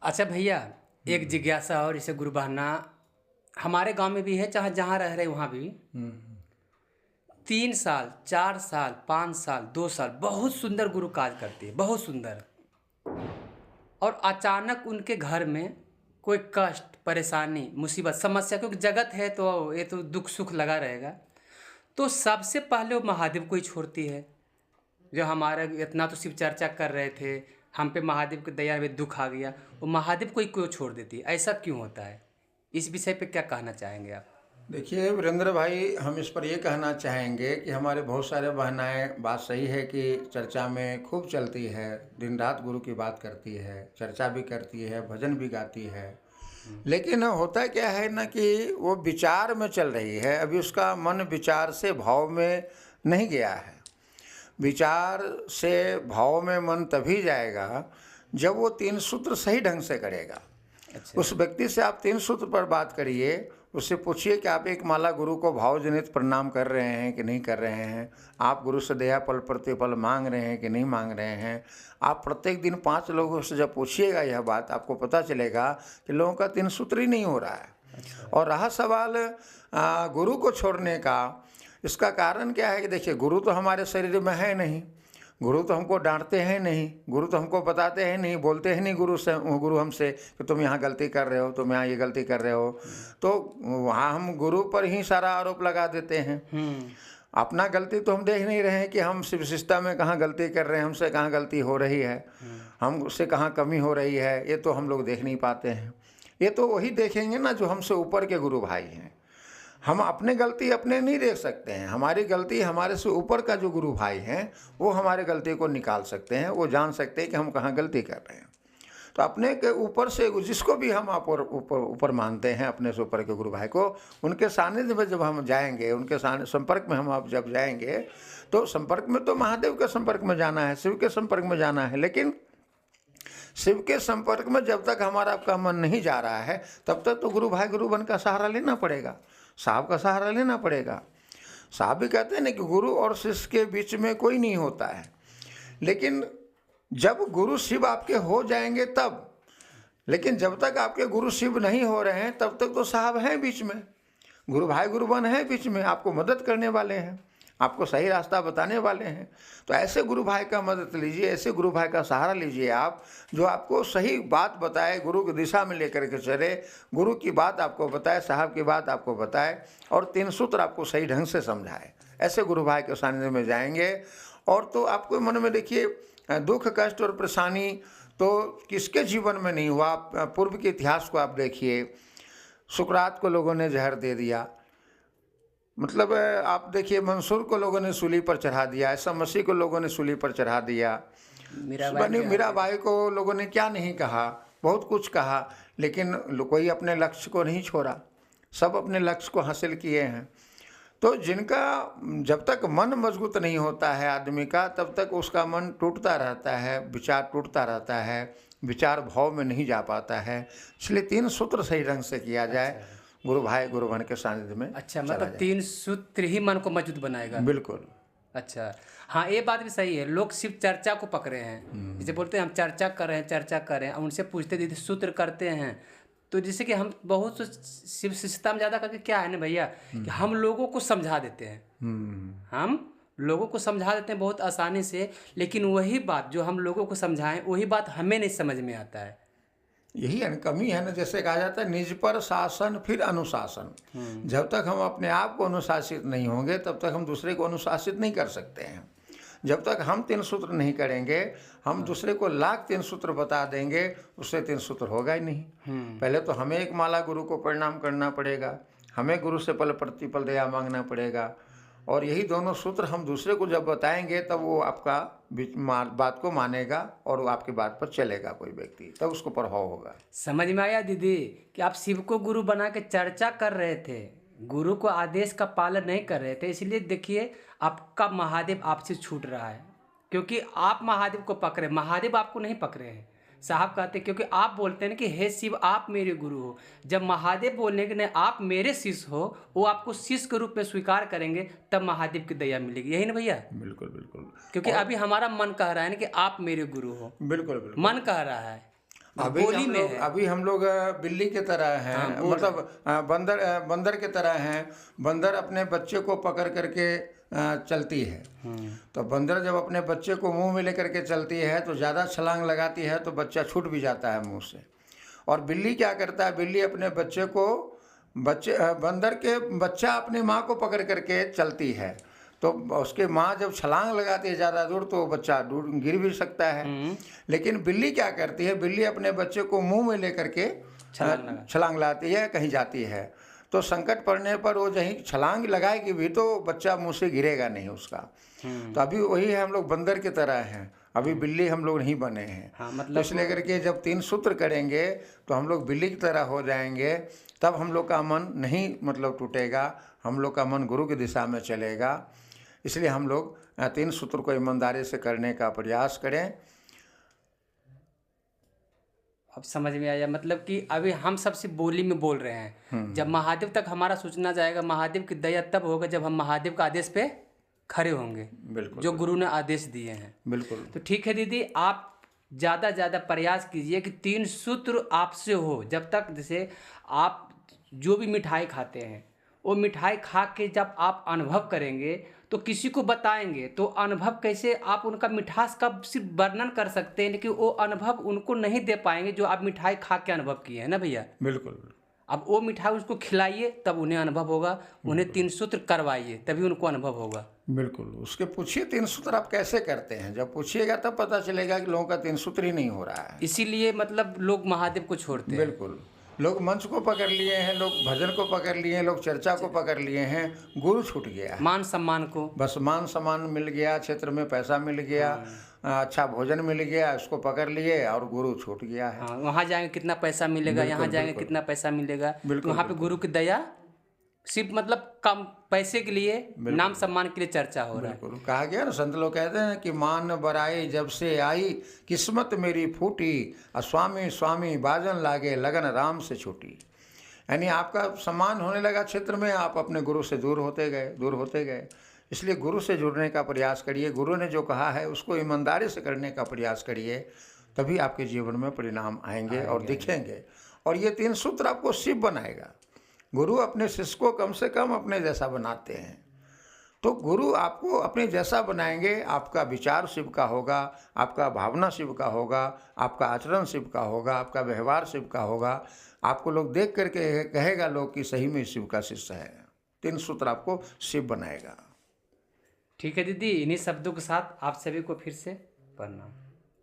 अच्छा भैया, एक जिज्ञासा और इसे गुरु बहाना हमारे गांव में भी है, चाहे जहाँ रह रहे वहाँ भी। 3 साल, 4 साल, 5 साल, 2 साल बहुत सुंदर गुरु काज करती है, बहुत सुंदर। और अचानक उनके घर में कोई कष्ट, परेशानी, मुसीबत, समस्या, क्योंकि जगत है तो ये तो दुख सुख लगा रहेगा। तो सबसे पहले वो महादेव को ही छोड़ती है। जो हमारा इतना तो शिव चर्चा कर रहे थे, हम पे महादेव की दया में दुख आ गया, वो महादेव को ही क्यों छोड़ देती है? ऐसा क्यों होता है? इस विषय पे क्या कहना चाहेंगे आप? देखिए वीरेंद्र भाई, हम इस पर ये कहना चाहेंगे कि हमारे बहुत सारे बहनाएं, बात सही है कि चर्चा में खूब चलती है, दिन रात गुरु की बात करती है, चर्चा भी करती है, भजन भी गाती है। लेकिन होता क्या है ना कि वो विचार में चल रही है, अभी उसका मन विचार से भाव में नहीं गया है। विचार से भाव में मन तभी जाएगा जब वो तीन सूत्र सही ढंग से करेगा। अच्छा। उस व्यक्ति से आप तीन सूत्र पर बात करिए, उससे पूछिए कि आप एक माला गुरु को भावजनित प्रणाम कर रहे हैं कि नहीं कर रहे हैं, आप गुरु से दया पल प्रतिपल मांग रहे हैं कि नहीं मांग रहे हैं। आप प्रत्येक दिन 5 लोगों से जब पूछिएगा यह बात, आपको पता चलेगा कि लोगों का तीन सूत्र ही नहीं हो रहा है। अच्छा। और रहा सवाल गुरु को छोड़ने का, इसका कारण क्या है कि देखिए, गुरु तो हमारे शरीर में है नहीं, गुरु तो हमको डांटते हैं नहीं, गुरु तो हमको बताते हैं नहीं, बोलते हैं नहीं गुरु हमसे कि तुम यहाँ गलती कर रहे हो, तुम यहाँ ये गलती कर रहे हो। तो वहाँ हम गुरु पर ही सारा आरोप लगा देते हैं। अपना गलती तो हम देख नहीं रहे हैं कि हम शिव सिस्टम में कहाँ गलती कर रहे हैं, हमसे कहाँ गलती हो रही है, हम उससे कहाँ कमी हो रही है, ये तो हम लोग देख नहीं पाते हैं। ये तो वही देखेंगे ना जो हमसे ऊपर के गुरु भाई हैं। हम अपने गलती अपने नहीं देख सकते हैं, हमारी गलती हमारे से ऊपर का जो गुरु भाई हैं वो हमारे गलती को निकाल सकते हैं, वो जान सकते हैं कि हम कहाँ गलती कर रहे हैं। तो अपने के ऊपर से जिसको भी हम ऊपर मानते हैं, अपने से ऊपर के गुरु भाई को, उनके सानिध्य में जब हम जाएंगे, उनके संपर्क में हम आप जब जाएंगे, तो संपर्क में तो महादेव के संपर्क में जाना है, शिव के संपर्क में जाना है। लेकिन शिव के संपर्क में जब तक हमारा आपका मन नहीं जा रहा है, तब तक तो गुरु भाई गुरु बन का सहारा लेना पड़ेगा, साहब का सहारा लेना पड़ेगा। साहब भी कहते हैं ना कि गुरु और शिष्य के बीच में कोई नहीं होता है। लेकिन जब गुरु शिव आपके हो जाएंगे तब, लेकिन जब तक आपके गुरु शिव नहीं हो रहे हैं तब तक तो साहब हैं बीच में, गुरु भाई गुरु बन हैं बीच में, आपको मदद करने वाले हैं, आपको सही रास्ता बताने वाले हैं। तो ऐसे गुरु भाई का मदद लीजिए, ऐसे गुरु भाई का सहारा लीजिए आप, जो आपको सही बात बताए, गुरु की दिशा में लेकर के चले, गुरु की बात आपको बताए, साहब की बात आपको बताए, और तीन सूत्र आपको सही ढंग से समझाए। ऐसे गुरु भाई के सानिध्य में जाएंगे और तो आपको मन में देखिए दुख कष्ट और परेशानी तो किसके जीवन में नहीं हुआ। पूर्व के इतिहास को आप देखिए, सुकरात को लोगों ने जहर दे दिया, मतलब आप देखिए मंसूर को लोगों ने सूली पर चढ़ा दिया, ईसा मसीह को लोगों ने सूली पर चढ़ा दिया, मीराबाई को लोगों ने क्या नहीं कहा, बहुत कुछ कहा, लेकिन कोई अपने लक्ष्य को नहीं छोड़ा, सब अपने लक्ष्य को हासिल किए हैं। तो जिनका जब तक मन मजबूत नहीं होता है आदमी का, तब तक उसका मन टूटता रहता है, विचार टूटता रहता है, विचार भाव में नहीं जा पाता है। इसलिए तीन सूत्र सही ढंग से किया जाए, गुरु भाई गुरु बन के सानिध्य में। अच्छा, मतलब 3 सूत्र ही मन को मजबूत बनाएगा। बिल्कुल। अच्छा, हाँ, ये बात भी सही है। लोग शिव चर्चा को पकड़े हैं, जैसे बोलते हैं हम चर्चा कर रहे हैं, चर्चा कर रहे हैं, उनसे पूछते दीदी सूत्र करते हैं, तो जैसे कि हम बहुत शिव शिष्यता में ज़्यादा करके क्या है ना भैया, कि हम लोगों को समझा देते हैं, हम लोगों को समझा देते हैं बहुत आसानी से, लेकिन वही बात जो हम लोगों को समझाएं वही बात हमें नहीं समझ में आता है। यही कमी है ना, जैसे कहा जाता है निज पर शासन फिर अनुशासन। जब तक हम अपने आप को अनुशासित नहीं होंगे तब तक हम दूसरे को अनुशासित नहीं कर सकते हैं। जब तक हम तीन सूत्र नहीं करेंगे, हम दूसरे को लाख तीन सूत्र बता देंगे, उससे तीन सूत्र होगा ही नहीं। पहले तो हमें एक माला गुरु को प्रणाम करना पड़ेगा, हमें गुरु से पल प्रतिपल दया मांगना पड़ेगा, और यही दोनों सूत्र हम दूसरे को जब बताएंगे तब वो आपका बात को मानेगा और वो आपकी बात पर चलेगा, कोई व्यक्ति, तब उसको प्रभाव होगा। समझ में आया दीदी कि आप शिव को गुरु बना के चर्चा कर रहे थे, गुरु को आदेश का पालन नहीं कर रहे थे, इसलिए देखिए आपका महादेव आपसे छूट रहा है, क्योंकि आप महादेव को पकड़े, महादेव आपको नहीं पकड़े हैं। साहब कहते हैं क्योंकि आप बोलते हैं कि हे शिव आप मेरे गुरु हो, जब महादेव बोलने के नहीं आप मेरे शिष्य हो, वो आपको शिष्य के रूप में स्वीकार करेंगे, तब महादेव की दया मिलेगी। यही ना भैया? बिल्कुल बिल्कुल। क्योंकि अभी हमारा मन कह रहा है ना कि आप मेरे गुरु हो, बिल्कुल बिल्कुल मन कह रहा है। अभी हम लोग बिल्ली की तरह हैं, हाँ, बोल मतलब बंदर की तरह हैं। बंदर अपने बच्चे को पकड़ करके चलती है। तो बंदर जब अपने बच्चे को मुंह में लेकर के चलती है तो ज़्यादा छलांग लगाती है तो बच्चा छूट भी जाता है मुंह से। और बिल्ली क्या करता है, बिल्ली अपने बच्चे को बंदर के बच्चा अपने माँ को पकड़ करके चलती है। तो उसके माँ जब छलांग लगाती है ज़्यादा दूर तो बच्चा दूर गिर भी सकता है। लेकिन बिल्ली क्या करती है, बिल्ली अपने बच्चे को मुंह में लेकर के छलांग लगाती है, कहीं जाती है। तो संकट पड़ने पर वो जहीं छलांग लगाएगी भी तो बच्चा मुंह से गिरेगा नहीं उसका। तो अभी वही है, हम लोग बंदर की तरह हैं, अभी बिल्ली हम लोग नहीं बने हैं। हाँ, मतलब तो इसलिए करके जब 3 सूत्र करेंगे तो हम लोग बिल्ली की तरह हो जाएंगे, तब हम लोग का मन नहीं मतलब टूटेगा, हम लोग का मन गुरु की दिशा में चलेगा। इसलिए हम लोग 3 सूत्र को ईमानदारी से करने का प्रयास करें। अब समझ में आया, मतलब कि अभी हम सबसे बोली में बोल रहे हैं। जब महादेव तक हमारा सूचना जाएगा, महादेव की दया तब होगा जब हम महादेव का आदेश पे खड़े होंगे, बिल्कुल, जो गुरु ने आदेश दिए हैं। बिल्कुल। तो ठीक है दीदी, आप ज़्यादा प्रयास कीजिए कि 3 सूत्र आपसे हो। जब तक जैसे आप जो भी मिठाई खाते हैं, वो मिठाई खा के जब आप अनुभव करेंगे तो किसी को बताएंगे, तो अनुभव कैसे आप उनका मिठास का सिर्फ वर्णन कर सकते हैं, लेकिन वो अनुभव उनको नहीं दे पाएंगे जो आप मिठाई खा के अनुभव किए हैं ना भैया। बिल्कुल। अब वो मिठाई उसको खिलाइए तब उन्हें अनुभव होगा, उन्हें 3 सूत्र करवाइए तभी उनको अनुभव होगा। बिल्कुल, उसके पूछिए 3 सूत्र आप कैसे करते हैं, जब पूछिएगा तब पता चलेगा कि लोगों का 3 सूत्र ही नहीं हो रहा है। इसीलिए मतलब लोग महादेव को छोड़ते हैं। बिल्कुल, लोग मंच को पकड़ लिए हैं, लोग भजन को पकड़ लिए हैं, लोग चर्चा को पकड़ लिए हैं, गुरु छूट गया। मान सम्मान को, बस मान सम्मान मिल गया, क्षेत्र में पैसा मिल गया, अच्छा भोजन मिल गया, उसको पकड़ लिए और गुरु छूट गया है। हाँ, वहाँ जाएंगे कितना पैसा मिलेगा, यहाँ जाएंगे कितना पैसा मिलेगा। वहाँ पे गुरु की दया सिर्फ मतलब कम पैसे के लिए, नाम सम्मान के लिए चर्चा हो रहा है। बिल्कुल, कहा गया ना, संत लोग कहते हैं कि मान बराई जब से आई, किस्मत मेरी फूटी, स्वामी स्वामी बाजन लागे, लगन राम से छूटी। यानी आपका सम्मान होने लगा क्षेत्र में, आप अपने गुरु से दूर होते गए। इसलिए गुरु से जुड़ने का प्रयास करिए, गुरु ने जो कहा है उसको ईमानदारी से करने का प्रयास करिए, तभी आपके जीवन में परिणाम आएंगे और दिखेंगे। और ये 3 सूत्र आपको शिव बनाएगा। गुरु अपने शिष्य को कम से कम अपने जैसा बनाते हैं, तो गुरु आपको अपने जैसा बनाएंगे। आपका विचार शिव का होगा, आपका भावना शिव का होगा, आपका आचरण शिव का होगा, आपका व्यवहार शिव का होगा। आपको लोग देख करके कहेगा लोग कि सही में शिव का शिष्य है। 3 सूत्र आपको शिव बनाएगा। ठीक है दीदी, इन्हीं शब्दों के साथ आप सभी को फिर से प्रणाम।